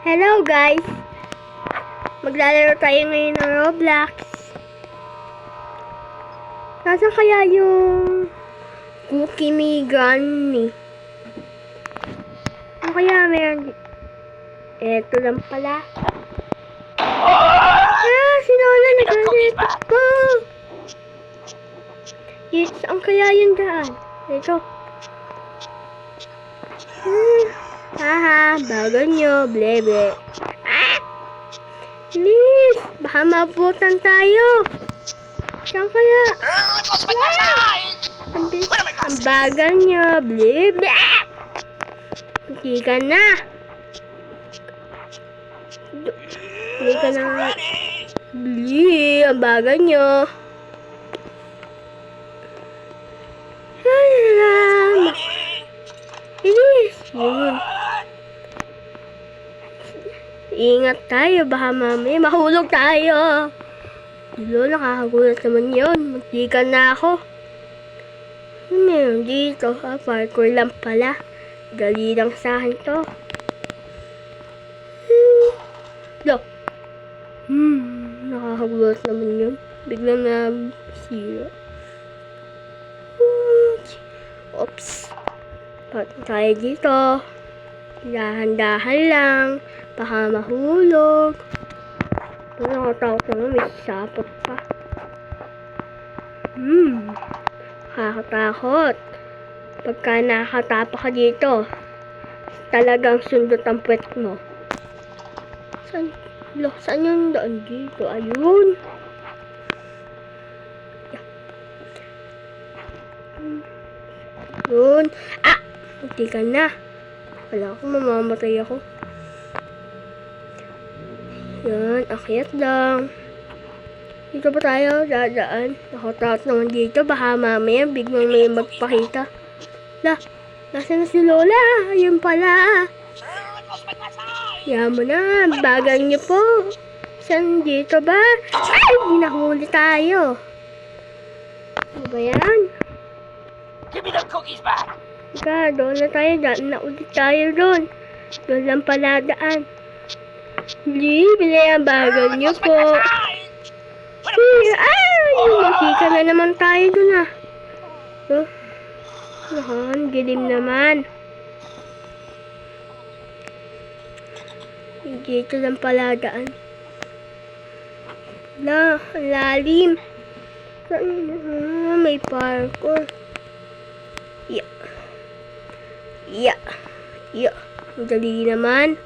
Hello guys! Maglalaro tayo ngayon ng Roblox. Nasaan kaya yung cookie ni Granny? Ano kaya meron? Eto lang pala. Si Lola nag-alit ko! Saan kaya yung daan? Ito. Haha, bago nyo, blebe. Please, baka mabutan tayo. Saan kaya? Ang bagal nyo, blebe. Hindi ka na. Hindi ka na. Blebe, ang bagal nyo. Yun. Ingat tayo, baka mamaya mahulog tayo. Lolo, nakakagulat naman yun. Magtikan na ako. Ano meron dito? Parkour lang pala. Dali lang sa akin to. Nakakagulat naman yun. Biglang na sira. Oops. Patay tayo dito. Dahan-dahan lang. Baka mahulog. Nakatakot naman. May sapot pa. Nakakatakot. Pagka nakatapa ka dito, talagang sundot ang puwet mo. Saan yung daan dito? Ayun. Yun. Hindi ka na. Wala ko, mamamatay ako. Yan, akyat lang. Dito ba tayo? Dadaan. Nakatakot naman dito. Baka mamaya biglang may magpakita. Nasaan na si Lola? Ayun pala. Yan mo na. Bagal niyo po. Saan dito ba? Ay! Nahuli tayo. Ano ba yan? Give me the cookies back! Doon na tayo. Daan na ulit tayo doon. Doon lang pala daan. Bili ang bagal niyo po. Makika na naman tayo doon dilim naman. Dito lang pala daan. Lalim. May parkour. Dali naman.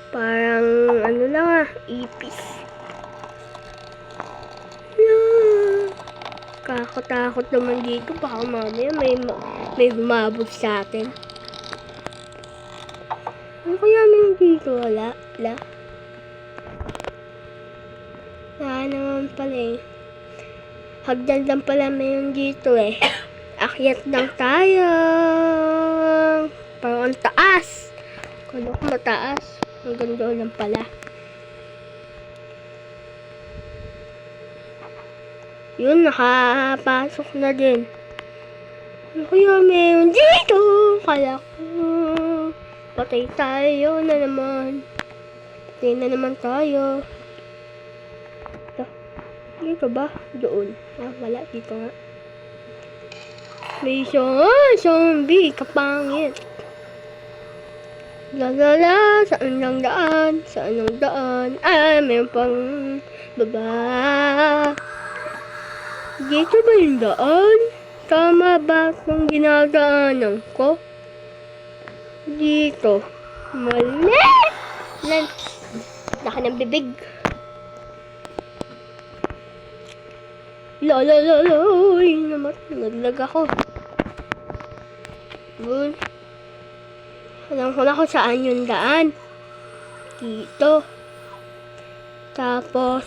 Parang ano lang ipis. Kakatakot naman dito. Baka mamaya may humabog sa atin. Ano kaya meron dito? Wala naman pala Hagdan lang pala meron dito Akyat lang tayo. Parang ang taas. Kala ko mataas. Hanggang doon lang pala. Yun, nakapasok na din. Ano kaya meron dito? Kala ko. Patay tayo na naman. Patay na naman tayo. Dito ba? Doon. Wala. Dito nga. May zombie. Kapangit. Saan lang daan? Mayroon pang baba. Dito ba yung daan? Tama ba kung ginagaanan ko? Dito. Mali! Laki ng bibig. Naglag ako. Good. Alam ko na kung saan yung daan. Dito. Tapos,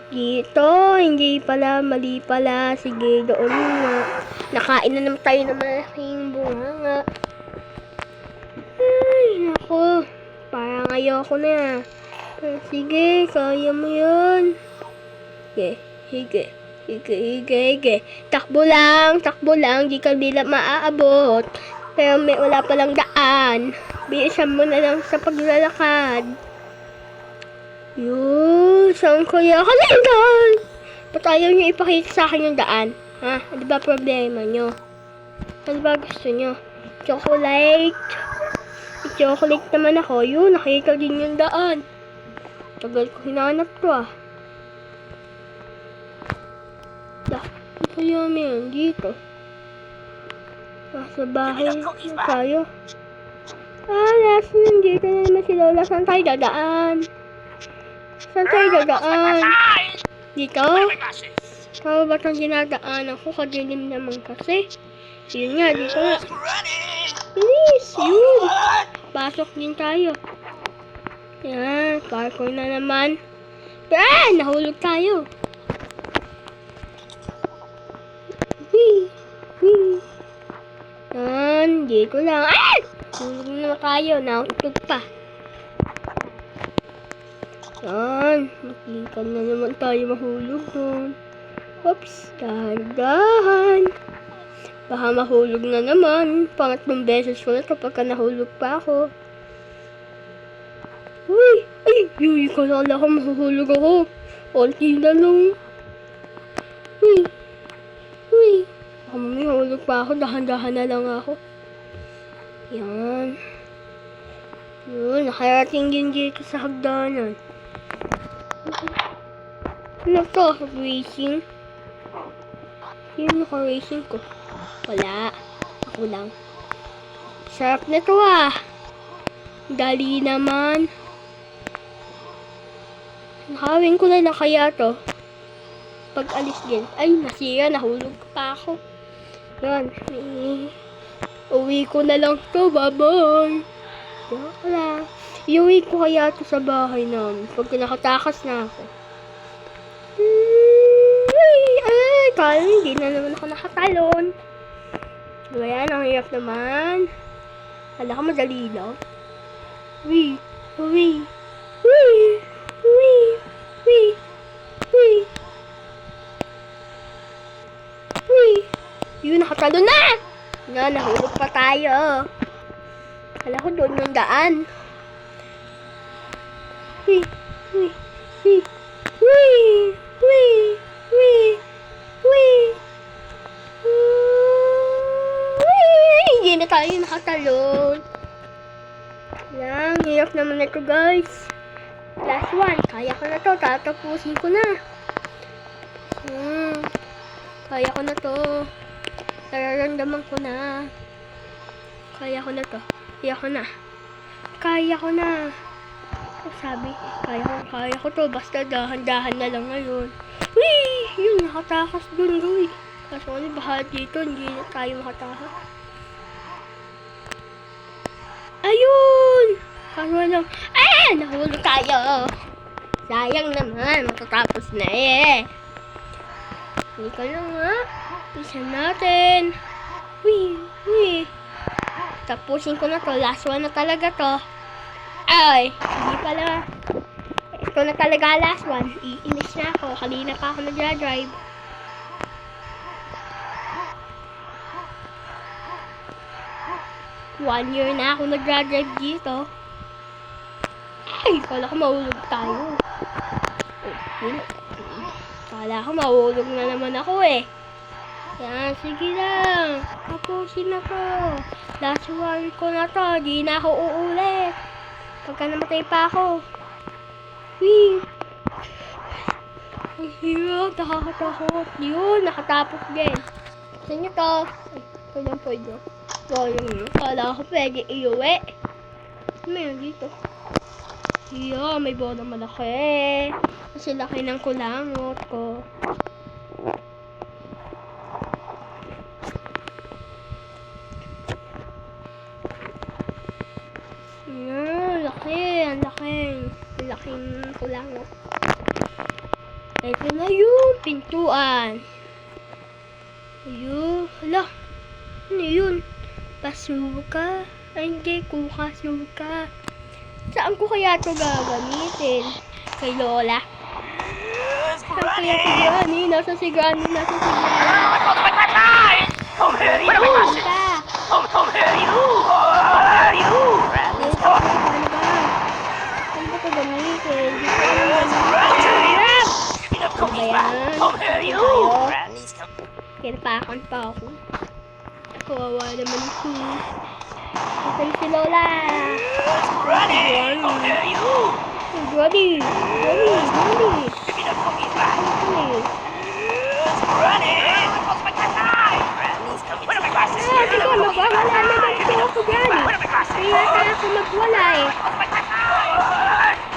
dito. Hindi pala, mali pala. Sige, doon nga. Nakain na naman tayo ng malaking bunga. Ay, naku. Parang ayoko na. Sige, kaya mo yun. Sige. Ige. Takbo lang. Di ka nila maaabot. Pero wala palang daan. Biisan mo na lang sa paglalakad. Yun, saan kaya ka lang daan? Ba't ayaw nyo ipakita sa akin yung daan? Ha? Ano ba problema nyo? Ano ba gusto nyo? Chocolate. Chocolate naman ako. Yun, nakita din yung daan. Tagal ko hinanap to ah. Ano kaya meron dito? Nasa bahay na tayo. Last nandito na naman si Lola. Saan tayo dadaan? Dito? Tama ba itong dinadaanan ko? Kadilim naman kasi. Yun nga, dito nga. Bilis! Yun! Pasok din tayo. Yan, parkour na naman. Nahulog tayo. Yan, dito lang. Hulog na naman tayo. Nautog pa. Yan, makikita na naman tayo mahulog nun. Oops, dahan. Baka mahulog na naman. Pangatlong beses ko na ito pagka nahulog pa ako. Uy, kalala ko mahuhulog ako. Konti na lang. Uy. Baka may mahulog pa ako. Dahan-dahan na lang ako. Yan. Yun, nakarating din dito sa hagdanan. Ano to? Racing? Sino naka-racing ko? Wala. Ako lang. Sarap na to ah. Dali naman. Nakawin ko na lang kaya to. Pag alis din. Ay, nasira. Nahulog pa ako. Yan. Uwi ko na lang to. Bye-bye. Joke lang. Iuwi ko kaya to sa bahay namin. Pag nakatakas na ako. Kala hindi na naman ako nakatalon. Diba yan? Ang hirap naman. Kala ko madali lang. Uy. Yun, nakatalon na! Nahulog pa tayo. Kala ko doon yung daan. Hindi na tayo nakatalon. Lang, hirap naman ito guys. Last one, kaya ko na to. Tatapusin ko na. Kaya ko na to. Nararamdaman ko na. Kaya ko na to. Kaya ko na. Sabi, kaya ko to. Basta dahan-dahan na lang ngayon. Yun, nakatakas dun, guys. Kaso ano, baha dito, hindi na tayo makatakas. Ayun! Kaso lang, nahulog tayo. Sayang naman, matatapos na eh. Hindi ka lang nga. Isa natin. Tapusin ko na to. Last one na talaga to. Ay, hindi pala. Ito na talaga last one. Iinis na ako. Kanina pa ako nag-drive. One year na ako nag-drive dito. Ay, kala ko mahulog tayo. Kala ko mahulog na naman ako eh. Yan, sige lang. Tapusin na to. Last one ko na to. Di na ako uulit. Pagka namatay pa ako. Ang hirap. Nakakatakot. Yun, nakatapos din. Gusto nyo to? Ay, ito lang pwede. Kala ko pwede iuwi. Mayroon dito. May bola malaki. Kasi laki ng kulangot ko. Laki. Ang laking kulangot. Ito na yung pintuan. Ayun. Hala. Ano yun? Pasuka. Ay, hindi. Kukasuka. Saan ko kaya ito gagamitin? Kay Lola? Saan kaya ito gagamitin? nasa si Granny, nasa si Granny. Come here, you! Ka! Come here, you! Come here, you! Ano ba? Ano ba ito gamitin? Hindi ko alam gamitin. Give me the Ano ba cookies yan? back! Come here, you! Tayo. Granny's coming. Kinapakan pa ako. Kawawa naman ito. Nasaan si Lola? Granny! Come here, you! Oh, Granny! Granny! Granny! Give me the cookies back! Granny! Granny! What's my glasses? Granny's coming. Where are my glasses? Ah, sige, magwawala naman ito ako dyan. Where are my glasses? Kaya na ako magwala eh. What's my glasses?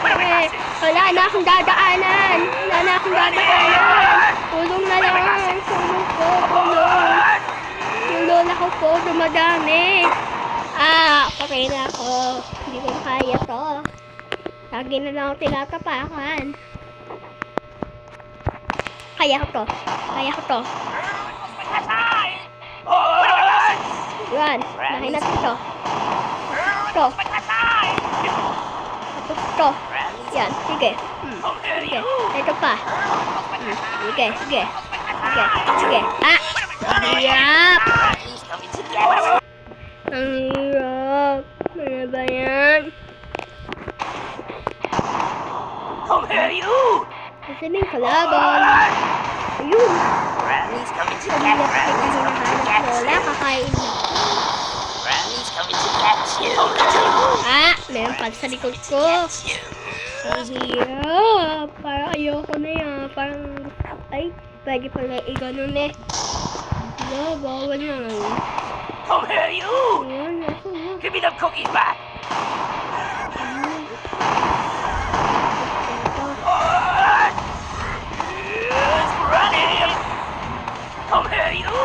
Where are my Eh, glasses? wala na akong dadaanan. Wala na akong dadaanan. Tulong na lang. Tulong po, tulong. Yung lola ko po, dumadami. Ah, patay na ako. Hindi ko na kaya to. Lagi na lang ako tinatapakan. Kaya ko to. Kaya ko to. Yan. Lahin natin to. To. Tapos to. Yan. Sige. Sige. Ito pa. Sige. Sige. Sige. Sige. Ah! Hirap! Granny's coming to get us. Ang hirap. Ano ba yan? Come here, you! Kasi may kalaban. Ayun. Granny's coming to Sabi get. na kasi Granny's coming to hinahanap get Lola, you. kakain na. Granny's coming to get you. Ah! Meron pa sa likod ko. Get you. Ang hirap. Parang ayoko na yan. Parang, ay, pwede pala i-ganon eh. Wala, bawal na. Come here, you! Ayan, nasa na. Give me the cookies back. Granny! Come here, you!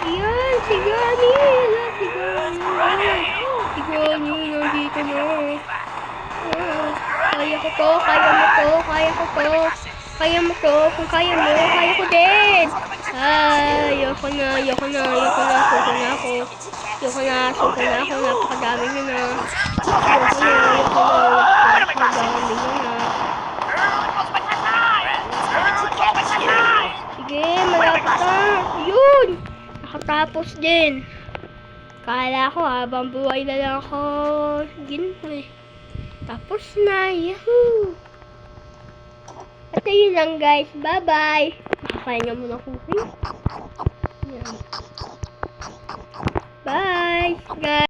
Ayan, si Granny. Ayan, si Granny. Granny! Si Granny, nandito na. Ah, kaya ko to, kaya mo to, kaya ko to. Kaya mo to, kung kaya mo, kaya ko din. Ay, ayoko na, ayoko na, ayoko na, suko na ako. Ayoko na, suko na ako, napakadami nyo na. Ayoko na, ayoko na, napakadami nyo na. Sige, malapit na. Yun! Nakatapos din. Kala ko habang buhay na lang ako. Ginto eh. Tapos na, yahoo! At yun lang guys, bye-bye! Makakain nga muna cookies. Yan. Bye! Guys!